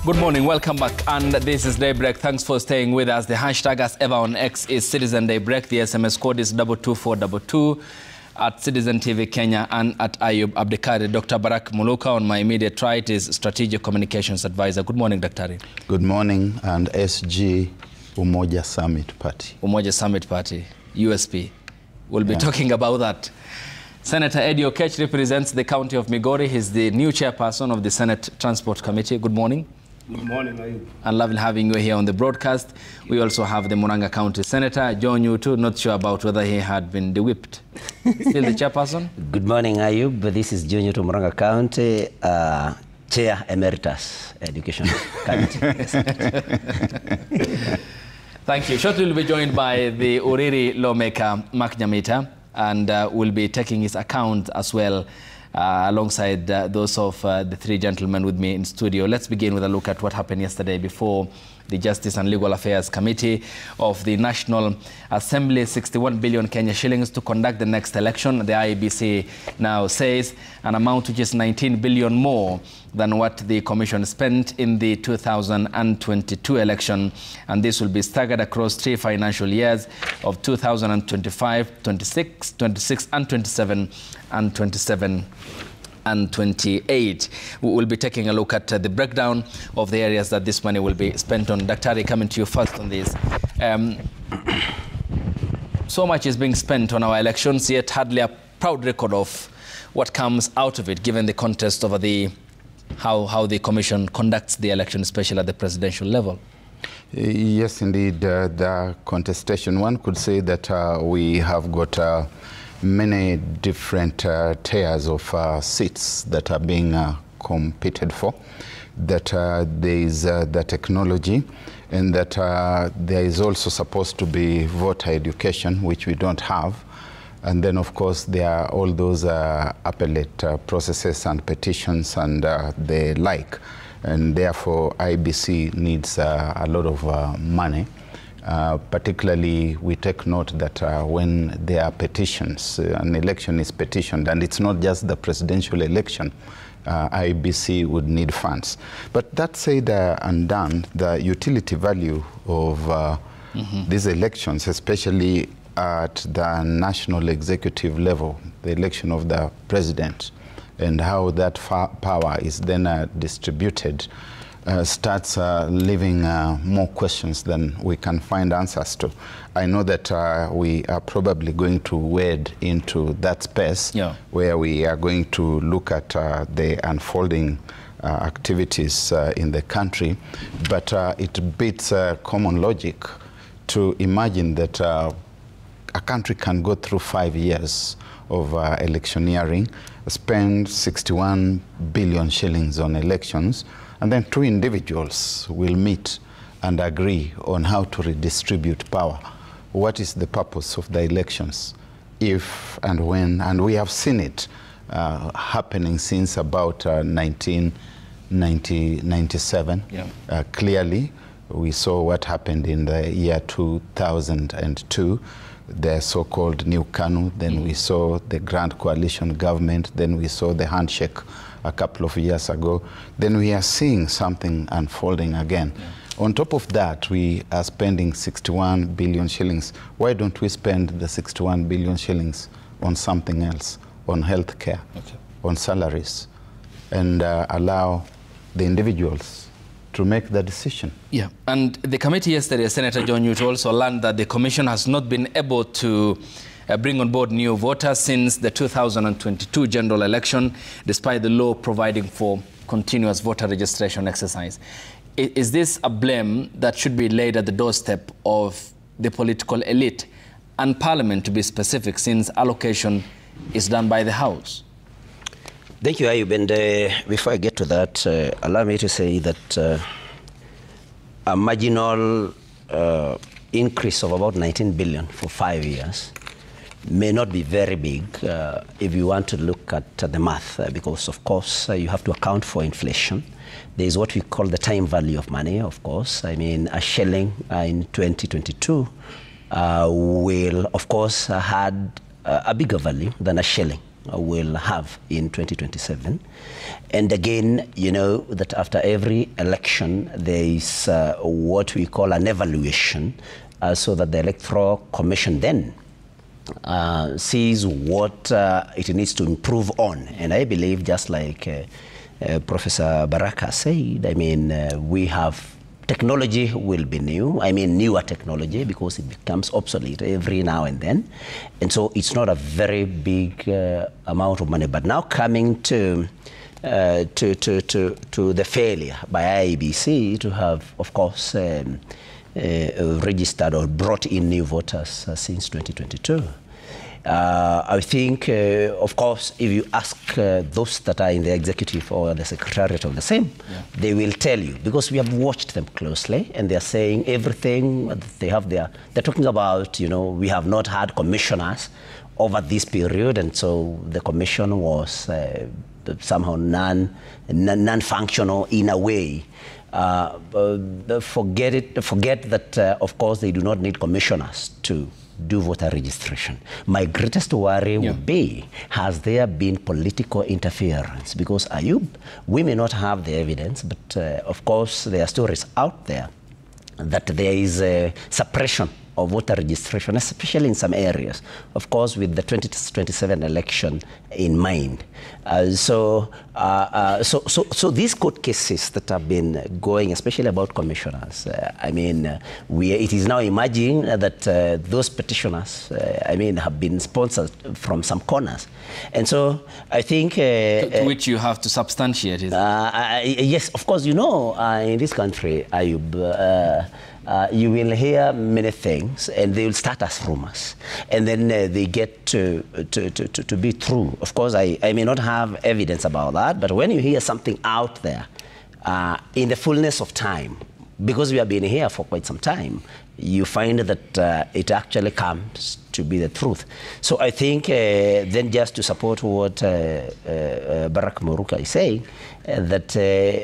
Good morning, welcome back, and this is Daybreak. Thanks for staying with us. The hashtag as ever on X is Citizen Daybreak. The SMS code is 22422 at Citizen TV Kenya and at Ayub Abdikari. Dr. Barak Muluka on my immediate right is Strategic Communications Advisor. Good morning, Dr. Good morning, and SG Umoja Summit Party. Umoja Summit Party, USP. We'll be talking about that. Senator Eddie Oketch represents the county of Migori. He's the new chairperson of the Senate Transport Committee. Good morning. Good morning, Ayub. And lovely having you here on the broadcast. We also have the Muranga County Senator, John Yutu, not sure about whether he had been de-whipped. Still the chairperson? Good morning, Ayub. This is John Yutu, Muranga County, Chair Emeritus, Education Committee. Thank you. Shortly we'll be joined by the Uriri lawmaker, Mark Nyamita, and we'll be taking his account as well, alongside those of the three gentlemen with me in studio. Let's begin with a look at what happened yesterday before the Justice and Legal Affairs Committee of the National Assembly. 61 billion Kenya shillings to conduct the next election. The IEBC now says an amount which is 19 billion more than what the Commission spent in the 2022 election. And this will be staggered across 3 financial years of 2025, 26, 26 and 27, and 27 and 28. We will be taking a look at the breakdown of the areas that this money will be spent on. Dr. coming to you first on this. So much is being spent on our elections, yet hardly a proud record of what comes out of it, given the context over the how the Commission conducts the election, especially at the presidential level. Yes, indeed, the contestation. One could say that we have got many different tiers of seats that are being competed for, that there is the technology, and that there is also supposed to be voter education, which we don't have. And then, of course, there are all those appellate processes and petitions and the like. And therefore, IBC needs a lot of money. Particularly, we take note that when there are petitions, an election is petitioned, and it's not just the presidential election, IBC would need funds. But that said and done, the utility value of these elections, especially at the national executive level, the election of the president, and how that power is then distributed, starts leaving more questions than we can find answers to. I know that we are probably going to wade into that space, where we are going to look at the unfolding activities in the country, but it beats common logic to imagine that a country can go through 5 years of electioneering, spend 61 billion shillings on elections, and then 2 individuals will meet and agree on how to redistribute power. What is the purpose of the elections? If and when, and we have seen it happening since about 1997. Clearly, we saw what happened in the year 2002, the so-called New KANU, then we saw the Grand Coalition government, then we saw the handshake a couple of years ago. Then we are seeing something unfolding again. On top of that, we are spending 61 billion shillings. Why don't we spend the 61 billion shillings on something else, on healthcare, on salaries, and allow the individuals to make the decision? Yeah, and the committee yesterday, Senator John Yutu, also learned that the Commission has not been able to bring on board new voters since the 2022 general election, despite the law providing for continuous voter registration exercise. Is this a blame that should be laid at the doorstep of the political elite and Parliament, to be specific, since allocation is done by the House? Thank you, Ayub. And before I get to that, allow me to say that a marginal increase of about 19 billion for 5 years may not be very big if you want to look at the math, because, of course, you have to account for inflation. There is what we call the time value of money, of course. I mean, a shilling in 2022 will, of course, had a bigger value than a shilling will have in 2027. And again, you know that after every election, there is what we call an evaluation, so that the Electoral Commission then sees what it needs to improve on. And I believe, just like Professor Baraka said, I mean, we have technology will be new, I mean newer technology, because it becomes obsolete every now and then. And so it's not a very big amount of money. But now coming to the failure by IEBC to have, of course, registered or brought in new voters since 2022. I think, of course, if you ask those that are in the executive or the secretariat of the same, they will tell you, because we have watched them closely, and they're saying everything they have there. They're talking about, you know, we have not had commissioners over this period, and so the commission was somehow non-functional in a way. Forget that, of course, they do not need commissioners to do voter registration. My greatest worry would be, has there been political interference? Because Ayub, we may not have the evidence, but of course there are stories out there that there is a suppression of voter registration, especially in some areas, of course, with the 2027 election in mind. So these court cases that have been going, especially about commissioners, I mean, it is now emerging that those petitioners, I mean, have been sponsored from some corners. And so I think... to which you have to substantiate it. Yes, of course, you know, in this country, Ayub, you will hear many things, and they will start as rumors, and then they get to be true. Of course, I may not have evidence about that, but when you hear something out there, in the fullness of time, because we have been here for quite some time, you find that it actually comes to be the truth. So I think then, just to support what Barack Moruka is saying, that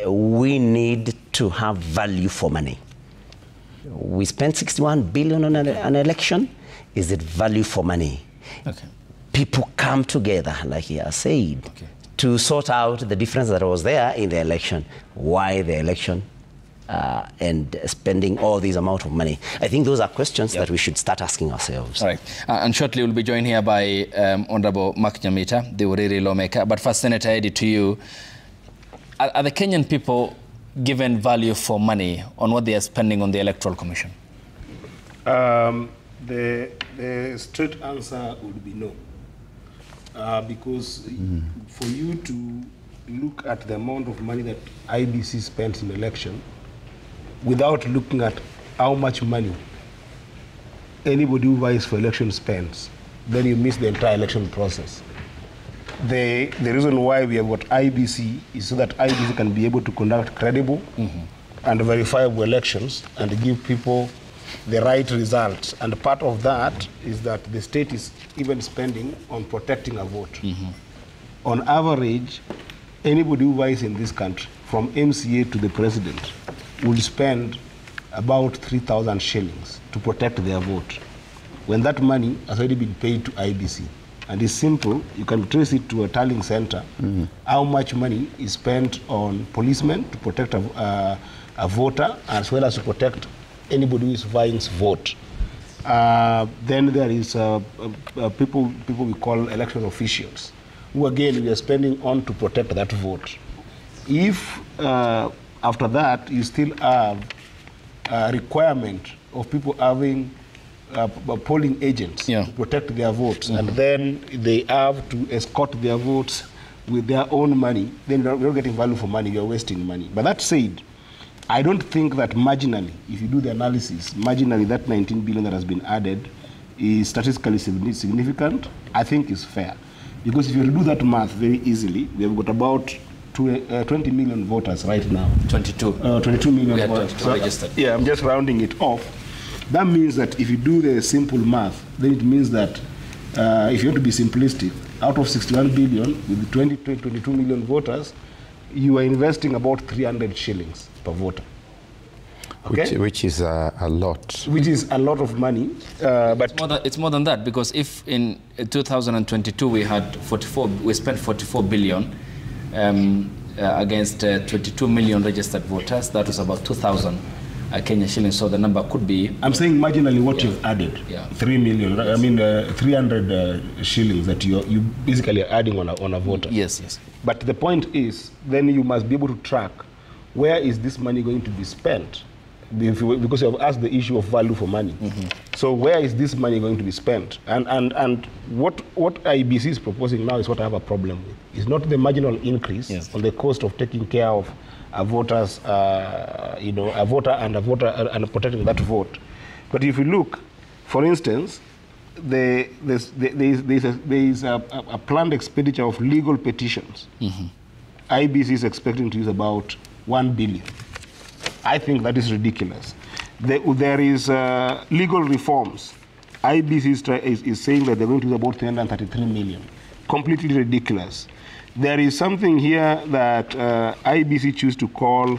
we need to have value for money. We spent 61 billion on an election. Is it value for money? Okay. People come together, like he has said, to sort out the difference that was there in the election. Why the election? And spending all this amount of money. I think those are questions that we should start asking ourselves. All right. And shortly we'll be joined here by Honorable Mark Nyamita, the Uriri lawmaker. But first, Senator Eddie, to you. Are the Kenyan people given value for money on what they are spending on the Electoral Commission? The straight answer would be no. Because for you to look at the amount of money that IEBC spends in election without looking at how much money anybody who vies for election spends, then you miss the entire election process. The reason why we have got IEBC is so that IEBC can be able to conduct credible and verifiable elections and give people the right results. And part of that is that the state is even spending on protecting a vote. On average, anybody who vies in this country, from MCA to the president, will spend about 3,000 shillings to protect their vote, when that money has already been paid to IEBC. And it's simple. You can trace it to a tallying center, how much money is spent on policemen to protect a voter, as well as to protect anybody who is vying's vote. Then there is people we call election officials, who again we are spending on to protect that vote. If after that you still have a requirement of people having polling agents to protect their votes, and then they have to escort their votes with their own money, then you're not getting value for money, you're wasting money. But that said, I don't think that marginally, if you do the analysis, marginally that 19 billion that has been added is statistically significant. I think is fair. Because if you do that math very easily, we have got about 20 million voters right now. 22 million voters. 22 registered. Yeah, I'm just rounding it off. That means that if you do the simple math, then it means that if you want to be simplistic, out of 61 billion with 22 million voters, you are investing about 300 shillings per voter. Okay? Which is a lot. Which is a lot of money. But It's more than that, because if in 2022 we spent 44 billion against 22 million registered voters, that was about 2,000 Kenya shillings. So the number could be. I'm saying marginally what you've added. Yeah. 3 million. I mean 300 shillings that you basically are adding on a voter. Yes. But the point is, then you must be able to track where is this money going to be spent. Because you have asked the issue of value for money. So where is this money going to be spent? And what IBC is proposing now is what I have a problem with. It's not the marginal increase on the cost of taking care of a voter's, a voter and protecting that vote. But if you look, for instance, there is a planned expenditure of legal petitions. IBC is expecting to use about 1 billion. I think that is ridiculous. There is legal reforms. IBC is saying that they're going to use about 333 million. Completely ridiculous. There is something here that IBC choose to call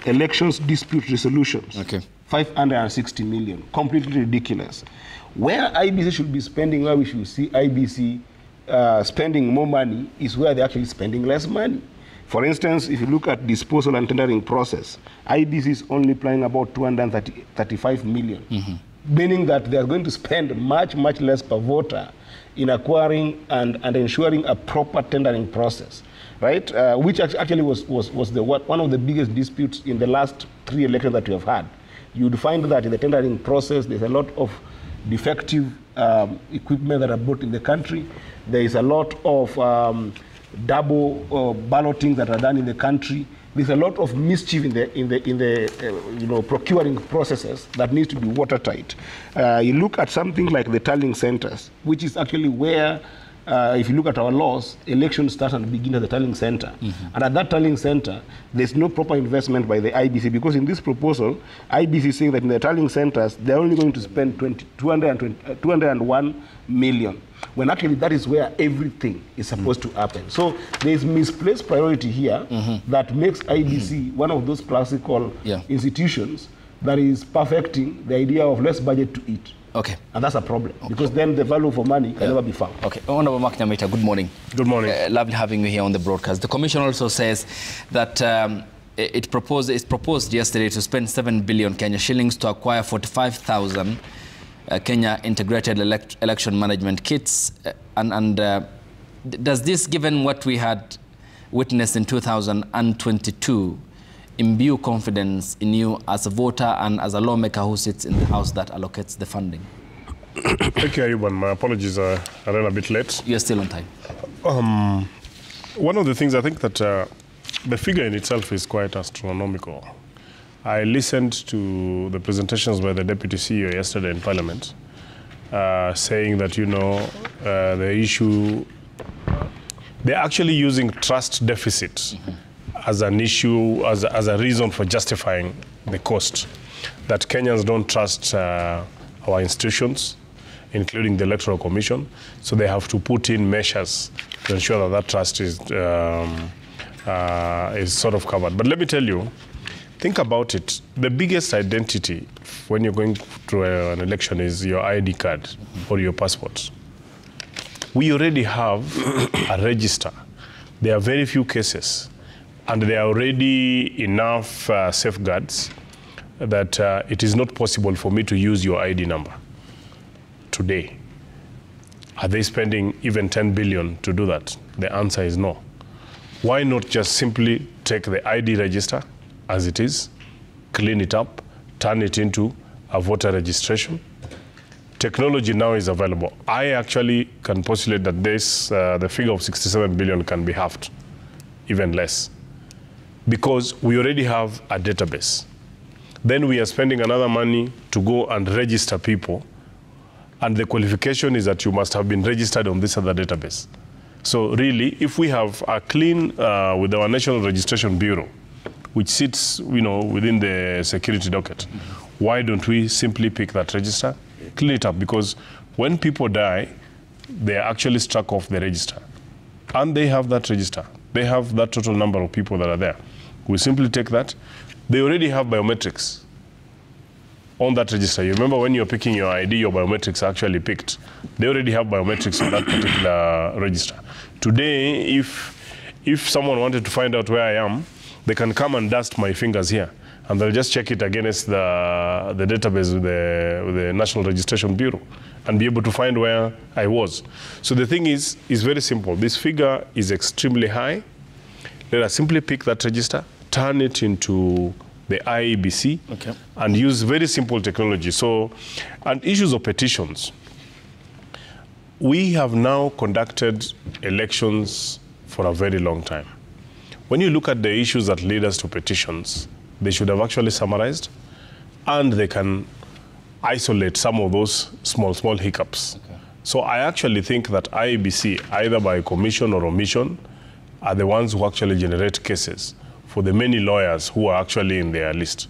elections dispute resolutions. Okay. 560 million. Completely ridiculous. Where IBC should be spending, where we should see IBC spending more money, is where they're actually spending less money. For instance, if you look at disposal and tendering process, IBC is only planning about 235 million, meaning that they are going to spend much, much less per voter in acquiring and ensuring a proper tendering process, right? Which actually was one of the biggest disputes in the last 3 elections that we have had. You'd find that in the tendering process, there's a lot of defective equipment that are brought in the country. There is a lot of double balloting that are done in the country. There's a lot of mischief in the procuring processes that needs to be watertight. You look at something like the tallying centers, which is actually where, if you look at our laws, elections start and begin at the tallying center. And at that tallying center, there's no proper investment by the IBC, because in this proposal, IBC is saying that in the tallying centers, they're only going to spend 201 million. When actually that is where everything is supposed to happen. So there's misplaced priority here that makes IBC one of those classical institutions that is perfecting the idea of less budget to eat. Okay. And that's a problem, because then the value for money can never be found. Okay. Honorable Mark Nyamita, good morning. Good morning. Lovely having you here on the broadcast. The Commission also says that it proposed yesterday to spend 7 billion Kenya shillings to acquire 45,000 Kenya integrated election management kits. Does this, given what we had witnessed in 2022, imbue confidence in you as a voter and as a lawmaker who sits in the House that allocates the funding? Thank you, Ayuban. My apologies, I ran a bit late. You're still on time. One of the things I think that the figure in itself is quite astronomical. I listened to the presentations by the Deputy CEO yesterday in Parliament, saying that, the issue, they're actually using trust deficit as an issue, as a reason for justifying the cost. That Kenyans don't trust our institutions, including the Electoral Commission, so they have to put in measures to ensure that trust is sort of covered. But let me tell you, think about it. The biggest identity when you're going through an election is your ID card or your passport. We already have a register. There are very few cases, and there are already enough safeguards that it is not possible for me to use your ID number today. Are they spending even 10 billion to do that? The answer is no. Why not just simply take the ID register as it is, clean it up, turn it into a voter registration? Technology now is available. I actually can postulate that the figure of 67 billion can be halved, even less, because we already have a database. Then we are spending another money to go and register people, and the qualification is that you must have been registered on this other database. So really, if we have a clean, with our National Registration Bureau, which sits, within the security docket, why don't we simply pick that register, clean it up? Because when people die, they are actually struck off the register. And they have that register. They have that total number of people that are there. We simply take that, they already have biometrics on that register. You remember when you're picking your ID, your biometrics are actually picked. They already have biometrics on that particular register. Today, if someone wanted to find out where I am, they can come and dust my fingers here, and they'll just check it against the database with the National Registration Bureau and be able to find where I was. So the thing is very simple. This figure is extremely high. Let us simply pick that register, turn it into the IEBC, okay, and use very simple technology. So, and issues of petitions. We have now conducted elections for a very long time. When you look at the issues that lead us to petitions, they should have actually summarized, and they can isolate some of those small hiccups. Okay. So I actually think that IEBC, either by commission or omission, are the ones who actually generate cases for the many lawyers who are actually in their list.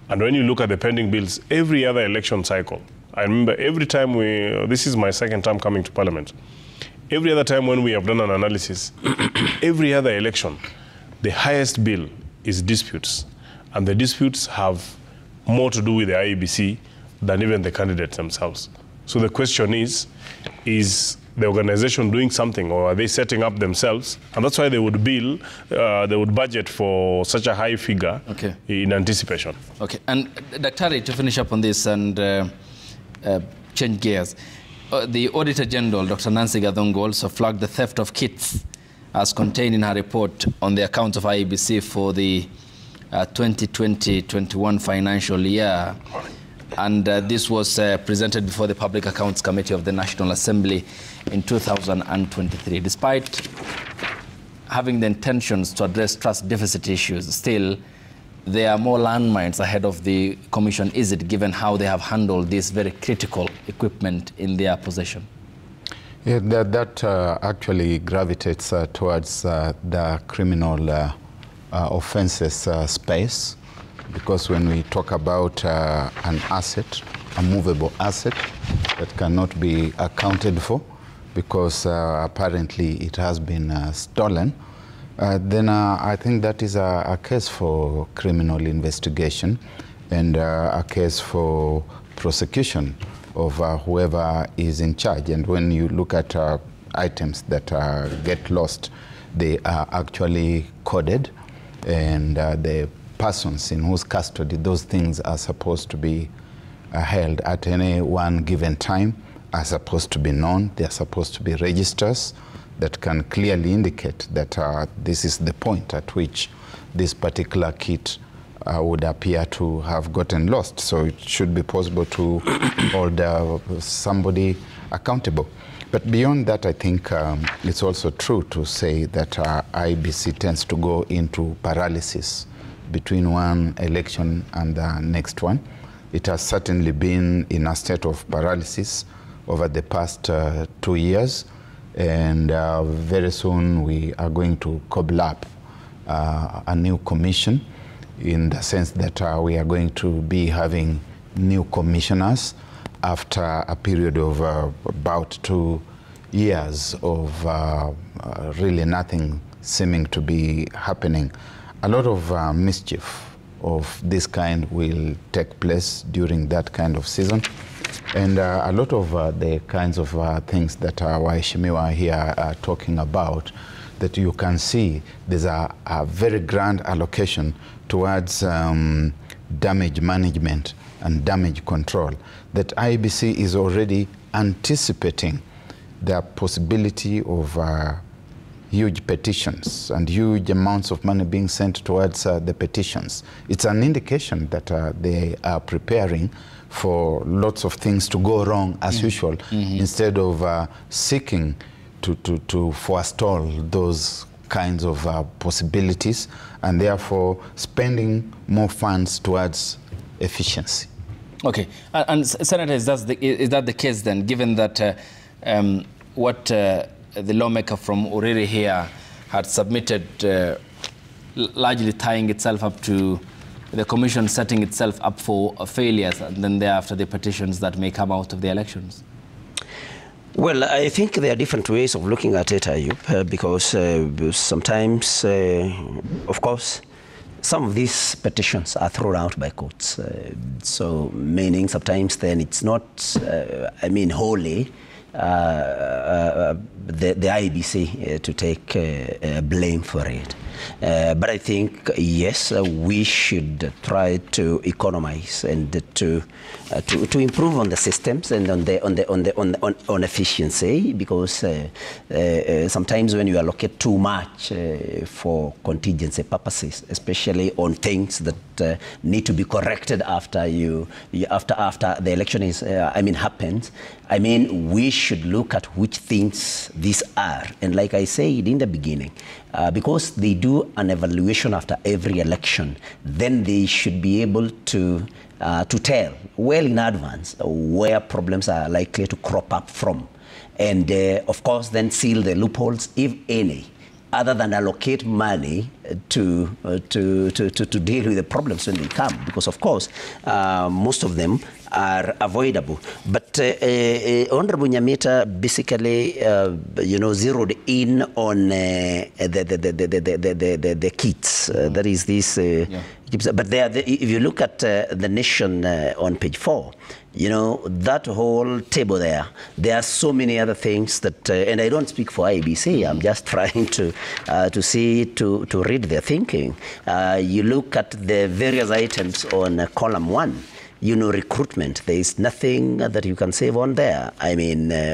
And when you look at the pending bills, every other election cycle, I remember every time this is my second time coming to Parliament, every other time when we have done an analysis, every other election, the highest bill is disputes. And the disputes have more to do with the IEBC than even the candidates themselves. So the question is the organization doing something, or are they setting up themselves? And that's why they would budget for such a high figure, okay, in anticipation. Okay, and Daktari, to finish up on this and change gears, the Auditor General, Dr. Nancy Gathungu, also flagged the theft of kits as contained in her report on the accounts of IEBC for the 2020-21 financial year. And this was presented before the Public Accounts Committee of the National Assembly in 2023. Despite having the intentions to address trust deficit issues, still there are more landmines ahead of the Commission, is it, given how they have handled this very critical equipment in their possession? Yeah, that actually gravitates towards the criminal offences space, because when we talk about an asset, a movable asset that cannot be accounted for because apparently it has been stolen, then I think that is a case for criminal investigation and a case for prosecution of whoever is in charge. And when you look at items that get lost, they are actually coded, and the persons in whose custody those things are supposed to be held at any one given time are supposed to be known. They are supposed to be registers that can clearly indicate that this is the point at which this particular kit would appear to have gotten lost. So it should be possible to hold somebody accountable. But beyond that, I think it's also true to say that IEBC tends to go into paralysis between one election and the next one. It has certainly been in a state of paralysis over the past 2 years, and very soon we are going to cobble up a new commission, in the sense that we are going to be having new commissioners after a period of about 2 years of really nothing seeming to be happening. A lot of mischief of this kind will take place during that kind of season. And a lot of the kinds of things that Waheshimiwa here are talking about, that you can see there's a very grand allocation towards damage management and damage control, that IEBC is already anticipating the possibility of huge petitions and huge amounts of money being sent towards the petitions. It's an indication that they are preparing for lots of things to go wrong as usual, instead of seeking to forestall those kinds of possibilities, and therefore spending more funds towards efficiency. Okay, and Senator, is that the case then, given that what the lawmaker from Uriri here had submitted, largely tying itself up to the Commission setting itself up for failures, and then thereafter the petitions that may come out of the elections? Well, I think there are different ways of looking at it, Ayub, because sometimes, of course, some of these petitions are thrown out by courts. So meaning sometimes then it's not, wholly the IEBC to take blame for it. But I think, yes, we should try to economize and to improve on the systems and on efficiency, because sometimes when you allocate too much for contingency purposes, especially on things that need to be corrected after after the election is happens, we should look at which things these are. And like I said in the beginning, because they do an evaluation after every election, then they should be able to tell well in advance where problems are likely to crop up from, and of course then seal the loopholes, if any, other than allocate money to deal with the problems when they come, because of course most of them are avoidable. But Honorable Nyamita basically zeroed in on the kits. That is this. But if you look at the Nation on page 4, that whole table there are so many other things that, and I don't speak for IEBC, I'm just trying to read their thinking. You look at the various items on column 1, recruitment, there is nothing that you can save on there.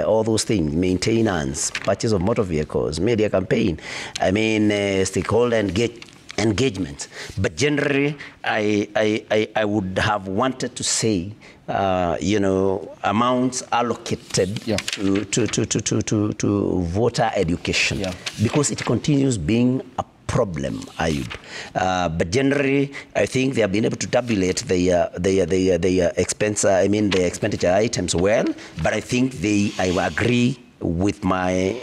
All those things, maintenance, purchase of motor vehicles, media campaign, stakeholder engagement. But generally, I would have wanted to say, amounts allocated to voter education, because it continues being a problem, Ayub. But generally, I think they have been able to tabulate the expense, the expenditure items well. But I think I agree with my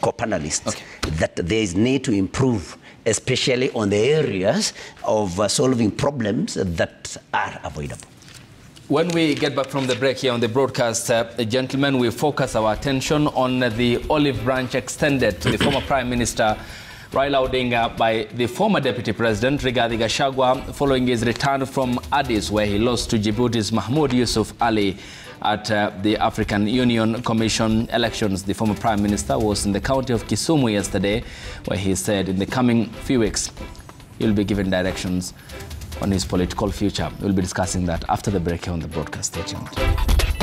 co-panelists that there is need to improve, especially on the areas of solving problems that are avoidable. When we get back from the break here on the broadcast, gentlemen, we focus our attention on the olive branch extended to the former Prime Minister Raila Odinga by the former Deputy President Rigathi Gachagua following his return from Addis, where he lost to Djibouti's Mahmoud Yusuf Ali at the African Union Commission elections. The former Prime Minister was in the county of Kisumu yesterday, where he said in the coming few weeks he'll be given directions on his political future. We'll be discussing that after the break here on the broadcast. Stay tuned.